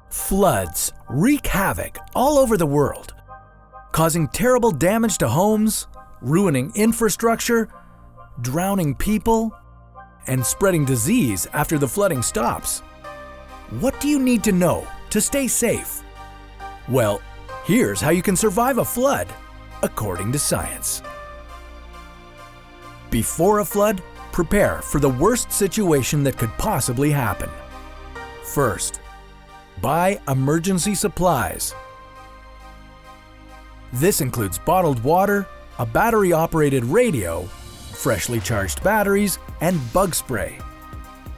Floods wreak havoc all over the world, causing terrible damage to homes, ruining infrastructure, drowning people, and spreading disease after the flooding stops. What do you need to know to stay safe? Well, here's how you can survive a flood, according to science. Before a flood, prepare for the worst situation that could possibly happen. First, buy emergency supplies. This includes bottled water, a battery-operated radio, freshly charged batteries, and bug spray.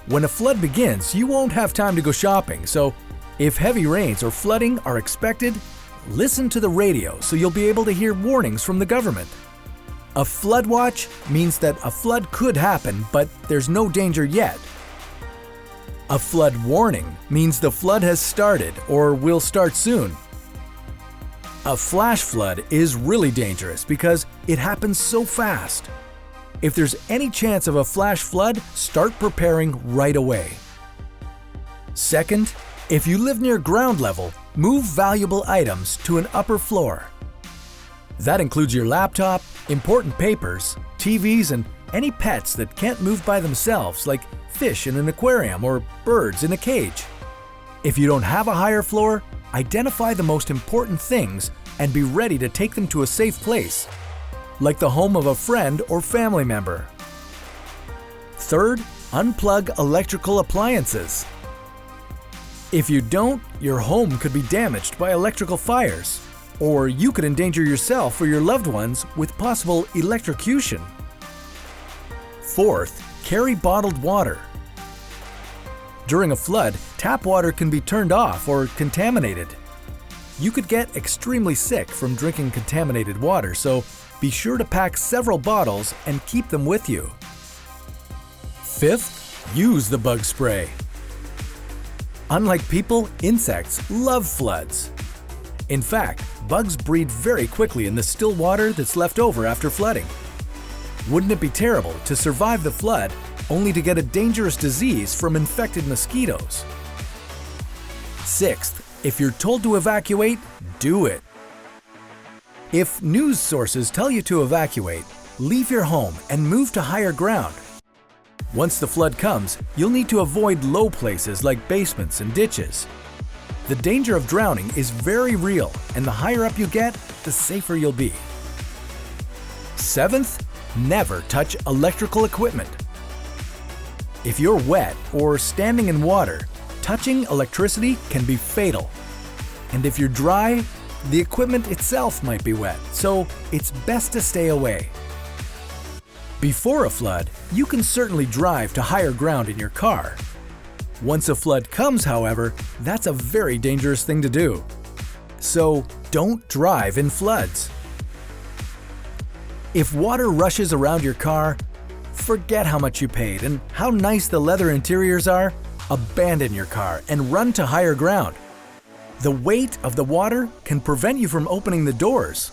When a flood begins, you won't have time to go shopping, so if heavy rains or flooding are expected, listen to the radio so you'll be able to hear warnings from the government. A flood watch means that a flood could happen, but there's no danger yet. A flood warning means the flood has started or will start soon. A flash flood is really dangerous because it happens so fast. If there's any chance of a flash flood, start preparing right away. Second, if you live near ground level, move valuable items to an upper floor. That includes your laptop, important papers, TVs, and any pets that can't move by themselves, like fish in an aquarium or birds in a cage. If you don't have a higher floor, identify the most important things and be ready to take them to a safe place, like the home of a friend or family member. Third, unplug electrical appliances. If you don't, your home could be damaged by electrical fires, or you could endanger yourself or your loved ones with possible electrocution. Fourth, carry bottled water. During a flood, tap water can be turned off or contaminated. You could get extremely sick from drinking contaminated water, so be sure to pack several bottles and keep them with you. Fifth, use the bug spray. Unlike people, insects love floods. In fact, bugs breed very quickly in the still water that's left over after flooding. Wouldn't it be terrible to survive the flood only to get a dangerous disease from infected mosquitoes? Sixth, if you're told to evacuate, do it. If news sources tell you to evacuate, leave your home and move to higher ground. Once the flood comes, you'll need to avoid low places like basements and ditches. The danger of drowning is very real, and the higher up you get, the safer you'll be. Seventh, never touch electrical equipment. If you're wet or standing in water, touching electricity can be fatal. And if you're dry, the equipment itself might be wet, so it's best to stay away. Before a flood, you can certainly drive to higher ground in your car. Once a flood comes, however, that's a very dangerous thing to do. So don't drive in floods. If water rushes around your car, forget how much you paid and how nice the leather interiors are. Abandon your car and run to higher ground. The weight of the water can prevent you from opening the doors.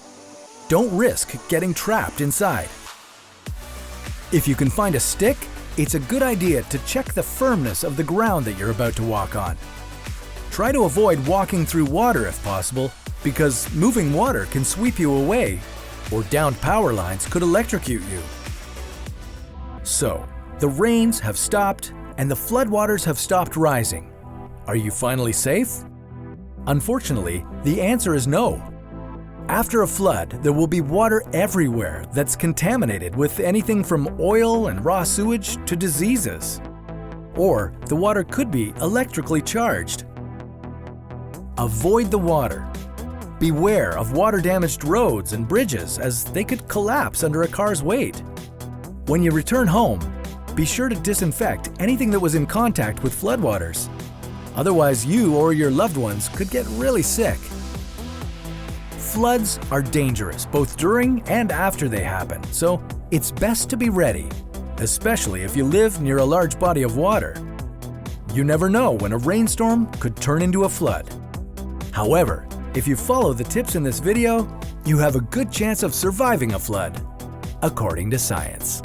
Don't risk getting trapped inside. If you can find a stick, it's a good idea to check the firmness of the ground that you're about to walk on. Try to avoid walking through water if possible, because moving water can sweep you away, or downed power lines could electrocute you. So, the rains have stopped and the floodwaters have stopped rising. Are you finally safe? Unfortunately, the answer is no. After a flood, there will be water everywhere that's contaminated with anything from oil and raw sewage to diseases. Or the water could be electrically charged. Avoid the water. Beware of water-damaged roads and bridges, as they could collapse under a car's weight. When you return home, be sure to disinfect anything that was in contact with floodwaters. Otherwise, you or your loved ones could get really sick. Floods are dangerous both during and after they happen, so it's best to be ready, especially if you live near a large body of water. You never know when a rainstorm could turn into a flood. However, if you follow the tips in this video, you have a good chance of surviving a flood, according to science.